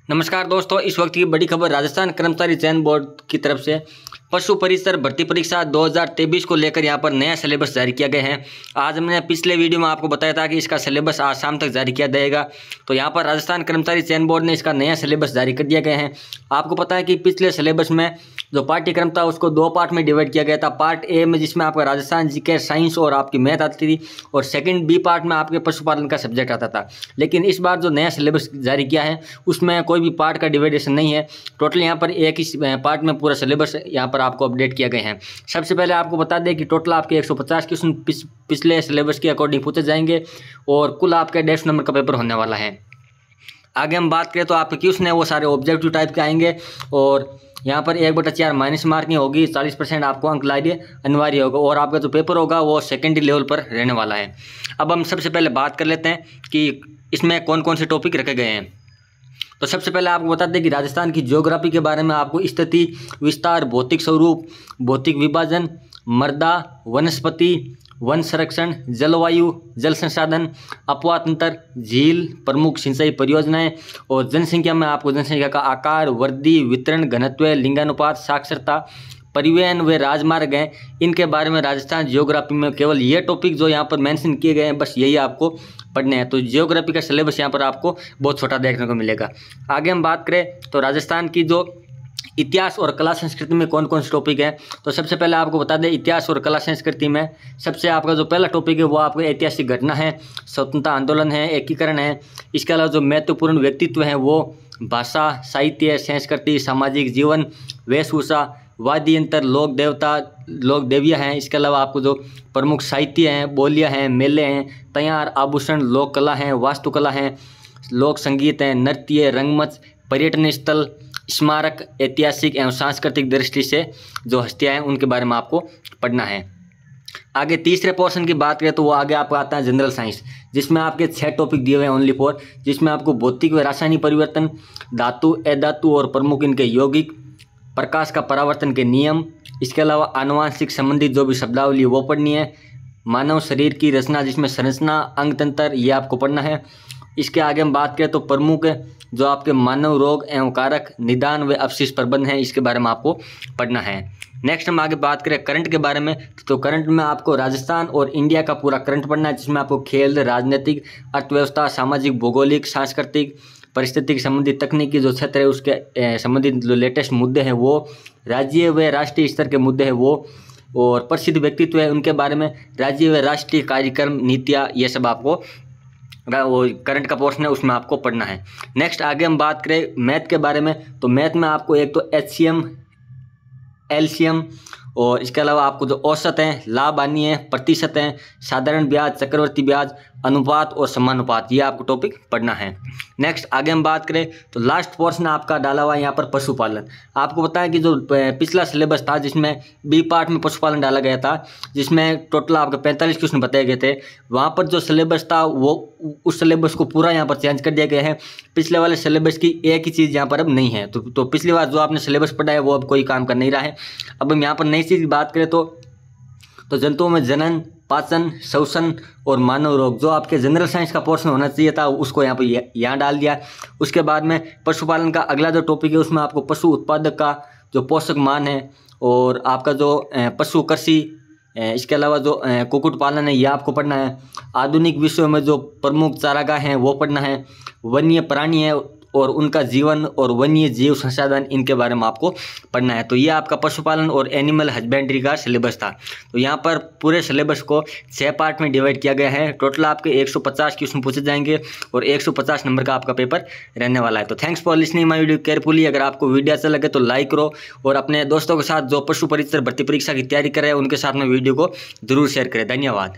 नमस्कार दोस्तों, इस वक्त की बड़ी खबर राजस्थान कर्मचारी चयन बोर्ड की तरफ से पशु परिसर भर्ती परीक्षा 2023 को लेकर यहां पर नया सिलेबस जारी किया गया है। आज हमने पिछले वीडियो में आपको बताया था कि इसका सिलेबस आज शाम तक जारी किया जाएगा। तो यहां पर राजस्थान कर्मचारी चयन बोर्ड ने इसका नया सिलेबस जारी कर दिया गया है। आपको पता है कि पिछले सिलेबस में जो पाठ्यक्रम था उसको दो पार्ट में डिवाइड किया गया था। पार्ट ए में जिसमें आपका राजस्थान जीके, साइंस और आपकी मैथ आती थी, और सेकंड बी पार्ट में आपके पशुपालन का सब्जेक्ट आता था। लेकिन इस बार जो नया सिलेबस जारी किया है उसमें कोई भी पार्ट का डिवाइडेशन नहीं है। टोटल यहाँ पर एक ही पार्ट में पूरा सिलेबस यहाँ पर आपको अपडेट किया गए हैं। सबसे पहले आपको बता दें कि टोटल आपके 150 क्वेश्चन पिछले सिलेबस के अकॉर्डिंग पूछे जाएंगे और कुल आपके 150 नंबर का पेपर होने वाला है। आगे हम बात करें तो आपके क्वेश्चन है वो सारे ऑब्जेक्टिव टाइप के आएंगे और यहाँ पर 1/4 माइनस मार्किंग होगी। 40% आपको अंक लाइए अनिवार्य होगा और आपका जो पेपर होगा वो सेकेंडरी लेवल पर रहने वाला है। अब हम सबसे पहले बात कर लेते हैं कि इसमें कौन कौन से टॉपिक रखे गए हैं। तो सबसे पहले आपको बता दें कि राजस्थान की ज्योग्राफी के बारे में आपको स्थिति, विस्तार, भौतिक स्वरूप, भौतिक विभाजन, मृदा, वनस्पति, वन संरक्षण, जलवायु, जल संसाधन, अपवाह तंत्र, झील, प्रमुख सिंचाई परियोजनाएं और जनसंख्या में आपको जनसंख्या का आकार, वृद्धि, वितरण, घनत्व, लिंगानुपात, साक्षरता, परिवहन व राजमार्ग हैं, इनके बारे में राजस्थान जियोग्राफी में केवल ये टॉपिक जो यहाँ पर मेंशन किए गए हैं बस यही आपको पढ़ने हैं। तो जियोग्राफी का सिलेबस यहाँ पर आपको बहुत छोटा देखने को मिलेगा। आगे हम बात करें तो राजस्थान की जो इतिहास और कला संस्कृति में कौन कौन से टॉपिक हैं। तो सबसे पहले आपको बता दें इतिहास और कला संस्कृति में सबसे आपका जो पहला टॉपिक है वो आपका ऐतिहासिक घटना है, स्वतंत्रता आंदोलन है, एकीकरण है। इसके अलावा जो महत्वपूर्ण व्यक्तित्व हैं वो भाषा, साहित्य, संस्कृति, सामाजिक जीवन, वेशभूषा, वाद्य यंत्र, लोक देवता, लोक देवियाँ हैं। इसके अलावा आपको जो प्रमुख साहित्य हैं, बोलियाँ हैं, मेले हैं, तैयार आभूषण, लोक कला हैं, वास्तुकला हैं, लोक संगीत हैं, नृत्य, रंगमंच, पर्यटन स्थल, स्मारक, ऐतिहासिक एवं सांस्कृतिक दृष्टि से जो हस्तियाँ हैं उनके बारे में आपको पढ़ना है। आगे तीसरे पोर्शन की बात करें तो वो आगे आपका आता है जनरल साइंस, जिसमें आपके 6 टॉपिक दिए हुए हैं ओनली 4, जिसमें आपको भौतिक व रासायनिक परिवर्तन, धातु, अधातु और प्रमुख इनके यौगिक, प्रकाश का परावर्तन के नियम, इसके अलावा आनुवांशिक संबंधित जो भी शब्दावली वो पढ़नी है, मानव शरीर की रचना जिसमें संरचना, अंग तंत्र ये आपको पढ़ना है। इसके आगे हम बात करें तो प्रमुख जो आपके मानव रोग एवं कारक, निदान व अवशिष्ट प्रबंधन है, इसके बारे में आपको पढ़ना है। नेक्स्ट हम आगे बात करें करंट के बारे में तो करंट में आपको राजस्थान और इंडिया का पूरा करंट पढ़ना है, जिसमें आपको खेल, राजनीतिक, अर्थव्यवस्था, सामाजिक, भौगोलिक, सांस्कृतिक, परिस्थिति संबंधित, तकनीकी जो क्षेत्र है उसके संबंधित जो लेटेस्ट मुद्दे हैं वो, राज्य व राष्ट्रीय स्तर के मुद्दे हैं वो, और प्रसिद्ध व्यक्तित्व है उनके बारे में, राज्य व राष्ट्रीय कार्यक्रम, नीतियाँ, ये सब आपको वो करंट का पोर्शन है उसमें आपको पढ़ना है। नेक्स्ट आगे हम बात करें मैथ के बारे में तो मैथ में आपको एक तो HCM, LCM और इसके अलावा आपको जो औसत हैं, लाभ हानि है, प्रतिशत हैं, साधारण ब्याज, चक्रवर्ती ब्याज, अनुपात और समानुपात, ये आपको टॉपिक पढ़ना है। नेक्स्ट आगे हम बात करें तो लास्ट पोर्शन आपका डाला हुआ है यहाँ पर पशुपालन। आपको पता है कि जो पिछला सिलेबस था जिसमें बी पार्ट में पशुपालन डाला गया था, जिसमें टोटल आपके 45 क्वेश्चन बताए गए थे, वहाँ पर जो सिलेबस था वो उस सिलेबस को पूरा यहाँ पर चेंज कर दिया गया है। पिछले वाले सिलेबस की एक ही चीज़ यहाँ पर अब नहीं है। तो पिछली बार जो आपने सिलेबस पढ़ा है वो अब कोई काम कर नहीं रहा है। अब हम यहाँ पर नई चीज़ की बात करें तो जंतुओं में जनन, पाचन, श्वसन और मानव रोग जो आपके जनरल साइंस का पोर्शन होना चाहिए था उसको यहाँ पर यहाँ डाल दिया। उसके बाद में पशुपालन का अगला जो टॉपिक है उसमें आपको पशु उत्पादक का जो पोषक मान है और आपका जो पशु कृषि, इसके अलावा जो कुक्कुट पालन है ये आपको पढ़ना है। आधुनिक विश्व में जो प्रमुख चारागाह हैं वो पढ़ना है। वन्य प्राणी है और उनका जीवन और वन्य जीव संसाधन, इनके बारे में आपको पढ़ना है। तो ये आपका पशुपालन और एनिमल हस्बेंड्री का सिलेबस था। तो यहाँ पर पूरे सिलेबस को 6 पार्ट में डिवाइड किया गया है। टोटल आपके 150 क्वेश्चन पूछे जाएंगे और 150 नंबर का आपका पेपर रहने वाला है। तो thanks for listening my video carefully. अगर आपको वीडियो अच्छा लगे तो लाइक करो और अपने दोस्तों के साथ जो पशु परिसर भर्ती परीक्षा की तैयारी कर रहे हैं उनके साथ में वीडियो को जरूर शेयर करें। धन्यवाद।